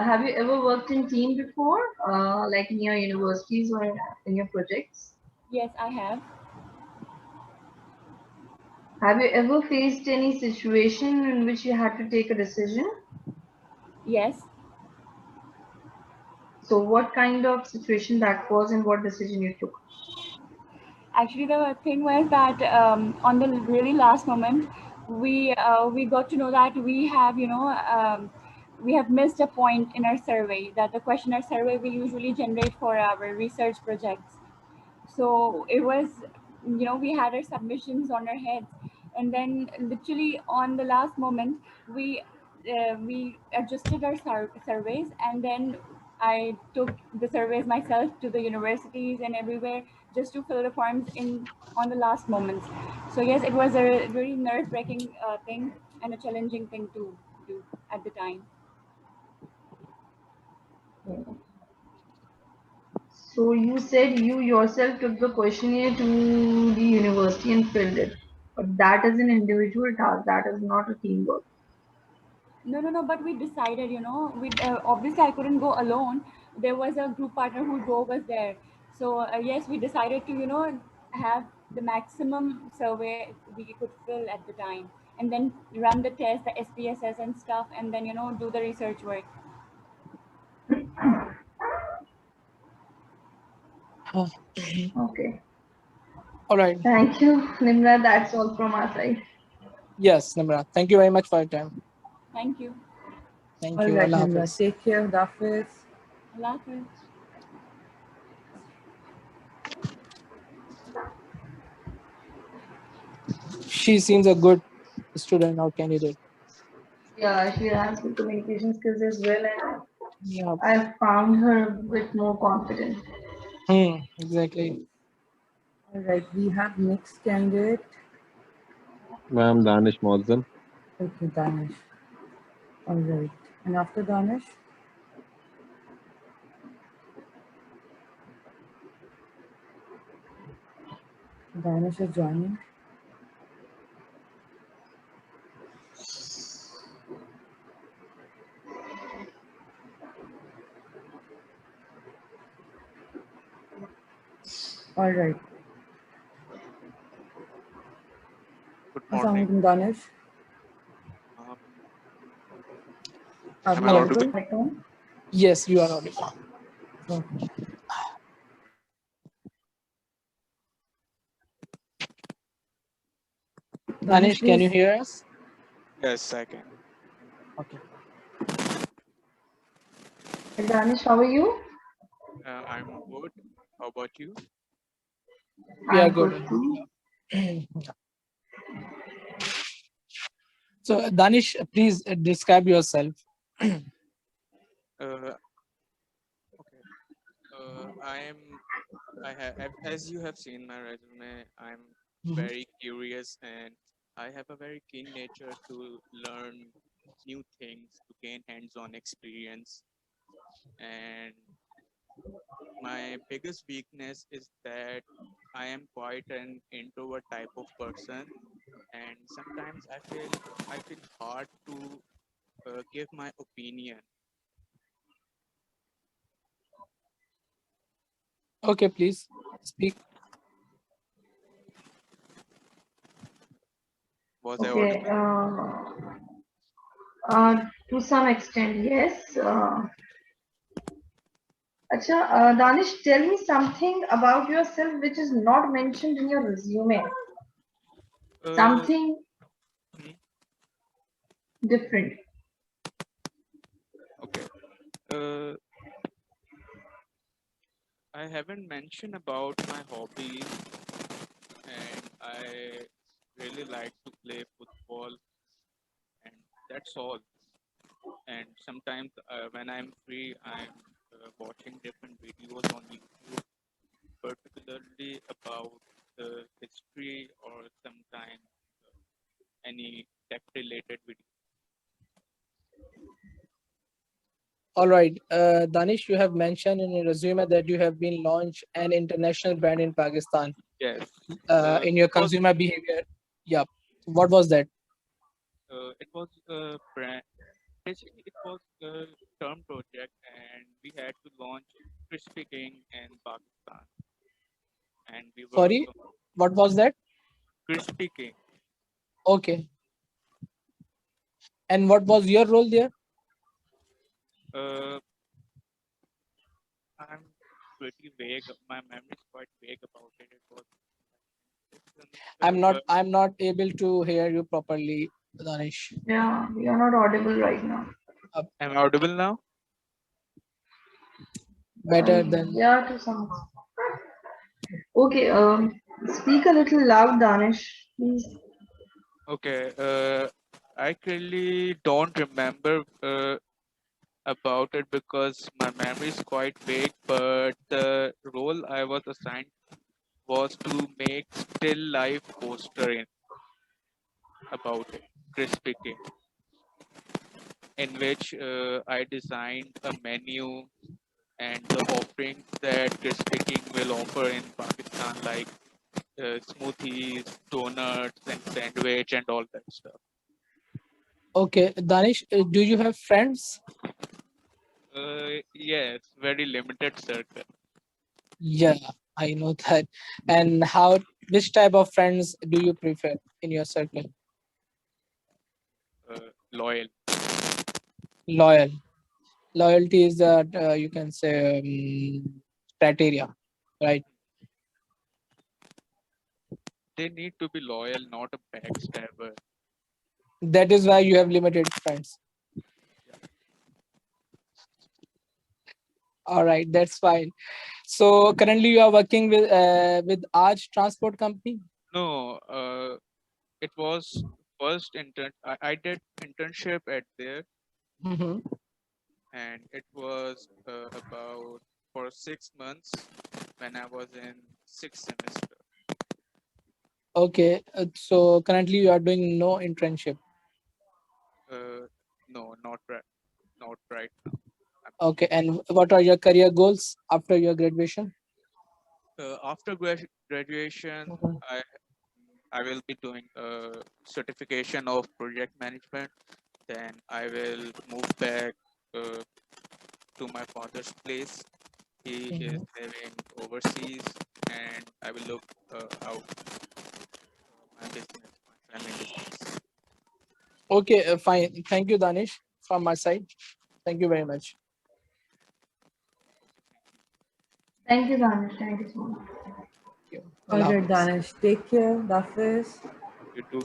have you ever worked in team before, like in your universities or in your projects? Yes, I have. Have you ever faced any situation in which you had to take a decision? Yes. So what kind of situation that was and what decision you took? Actually, the thing was that on the really last moment, we got to know that we have missed a point in our survey, that the questionnaire survey we usually generate for our research projects. So it was, we had our submissions on our heads, and then literally on the last moment, we adjusted our surveys, and then I took the surveys myself to the universities and everywhere just to fill the forms in on the last moments. So yes, it was a very nerve-wracking thing and a challenging thing to do at the time. So you said you yourself took the questionnaire to the university and filled it. But that is an individual task. That is not a teamwork. No, but we decided, we obviously I couldn't go alone. There was a group partner who drove us there. So yes, we decided to, have the maximum survey we could fill at the time, and then run the test, the SPSS and stuff, and then, do the research work. Okay. All right. Thank you, Nimra. That's all from our side. Yes, Nimra. Thank you very much for your time. Thank you. Thank All you. right, Allah Nimra. Hafiz. Take care. Dafis. Allah Hafiz. She seems a good student or candidate. Yeah, she has good communication skills as well, and Yeah. I found her a bit more confident. Exactly. All right, we have next candidate. Ma'am, Danish Mozzam. Okay, Danish. All right, and after Danish, Danish is joining. All right. Good Assalamu morning. alaikum, Danish. Um, Are am we I Hello. audible? audible? Yes, you are audible. Okay. Danish, Danish, can you please. hear us? Yes, I can. Okay. Hey, Danish, how are you? I'm good. How about you? We are I'm good. good too. So, Danish, please describe yourself. Uh, okay. I have, as you have seen my resume, I'm Mhm. very curious and I have a very keen nature to learn new things, to gain hands-on experience. And my biggest weakness is that I am quite an introvert type of person, and sometimes I feel hard to give my opinion. Okay, please speak. Was I Okay, audible? to some extent, yes. Acha, Danish, tell me something about yourself which is not mentioned in your resume. Uh, Something hmm, different. okay. Uh, I haven't mentioned about my hobbies, and I really like to play football, and that's all. And sometimes when I'm free, I'm watching different videos on YouTube, particularly about the history or sometimes any tech-related videos. All right. Danish, you have mentioned in your resume that you have been launched an international brand in Pakistan. Yes, In your it was consumer behavior. Yeah. What was that? a brand. Basically, it was a term project, and we had to launch Crispy King in Pakistan, and we worked Sorry, on what was that? Crispy King. Okay. And what was your role there? Uh, I'm pretty vague. My memory is quite vague about it. It was but I'm not able to hear you properly, Danish. Yeah, you're not audible right now. am I audible now? Better than Yeah, to some. Okay, speak a little loud, Danish, please. Okay. I really don't remember about it because my memory is quite vague. But the role I was assigned was to make still life poster about it, Crispy King, in which I designed a menu and the offerings that Crispy King will offer in Pakistan, like smoothies, donuts, and sandwich, and all that stuff. okay. Danish, do you have friends? Yes, very limited circle. Yeah, I know that. And which type of friends do you prefer in your circle? Loyal. Loyal. Loyalty is that you can say criteria, right? They need to be loyal, not a backstabber. That is why you have limited friends. All right, that's fine. So currently you are working with Aj Transport Company. No, it was first I did internship at there, Mhm. and it was about for 6 months when I was in sixth semester. Okay, so currently you are doing no internship. No, not right now. Okay, and what are your career goals after your graduation? After graduation, Mhm. I will be doing a certification of project management. Then I will move back uh, to my father's place. He is Mhm. living overseas, and I will look out my business, my family business. Okay, fine. Thank you, Danish, from my side. Thank you very much. Thank you, Danish. Thank you so much. Thank you. All Allah right, Hafiz. Danish. Take care. Dafis. You do.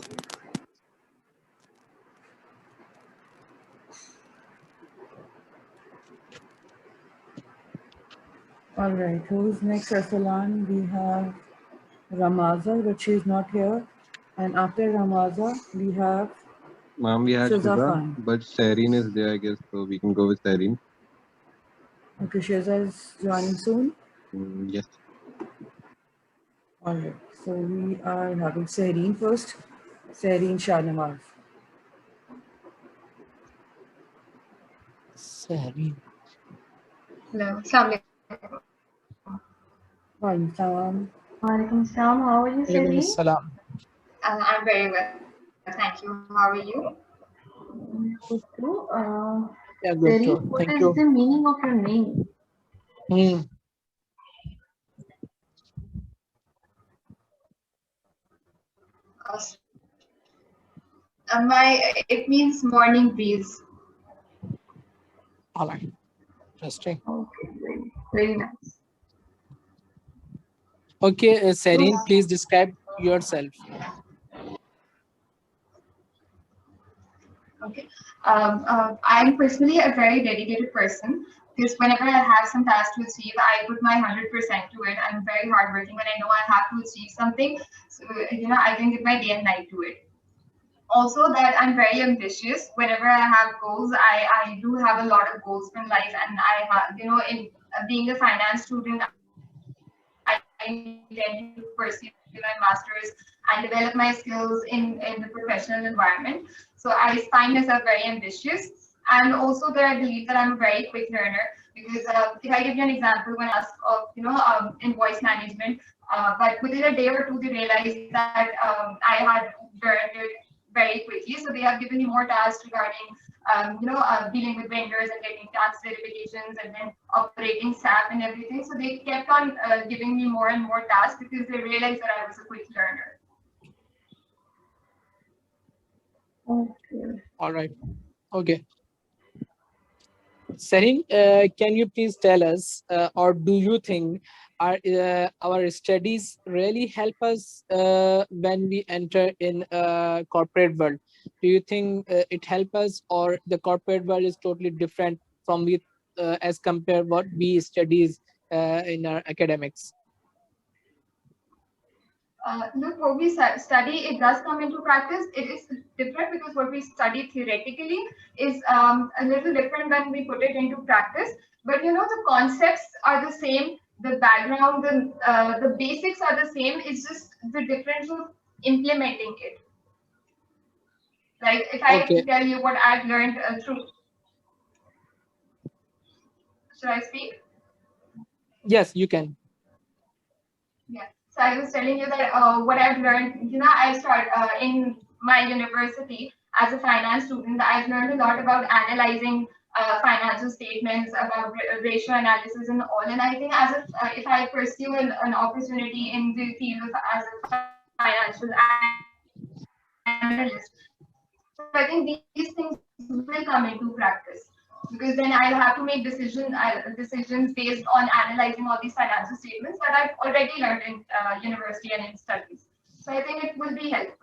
All right. Who's next, Arsalan? We have Ramaza, but she's not here. And after Ramaza, we have Ma'am, we had Shiza Shiza, Khan. but Sareen is there, I guess, so we can go with Sareen. Okay, Shiza is joining soon. Yes. All right. So we are having Sahreen first. Sahreen Shahnamaz. Sareen. Hello, Assalamu Walaikum salam. Walaikum salam. How are you, Walaikum Sareen? assalam. I'm very well, thank you. How are you? Good too. Yeah, good Sareen, too. what Thank is you. the meaning of your name? Hmm. Uh, it means morning breeze. All right. Interesting. Okay, very nice. Okay, So, Sareen, please describe yourself. Okay. I'm personally a very dedicated person because whenever I have some task to achieve, I put my 100% to it. I'm very hardworking when I know I have to achieve something. So, I can give my day and night to it. Also, that I'm very ambitious. Whenever I have goals, I do have a lot of goals from life, and I have, in being a finance student, I intend to pursue my master's and develop my skills in the professional environment. So I find myself very ambitious. And also that I believe that I'm a very quick learner because if I give you an example, when I ask of, in voice management, but within a day or two, they realized that I had learned it very quickly. So they have given me more tasks regarding, dealing with vendors and getting tax verifications and then operating SAP and everything. So they kept on giving me more and more tasks because they realized that I was a quick learner. okay. All right. Okay. Sareen, can you please tell us, or do you think our studies really help us when we enter in corporate world? Do you think it help us, or the corporate world is totally different from with as compared what we studies in our academics? Look, what we study, it does come into practice. It is different because what we study theoretically is a little different when we put it into practice. But the concepts are the same. The background, the basics are the same. It's just the difference of implementing it. Like if I Okay. tell you what I've learned through, should I speak? Yes, you can. Yeah. So I was telling you that what I've learned, I start in my university as a finance student. I've learned a lot about analyzing financial statements, about ratio analysis and all. And I think as if I pursue an opportunity in the field of as a financial analyst, so I think these things will come into practice because then I'll have to make decisions based on analyzing all these financial statements that I've already learned in university and in studies. So I think it will be helpful.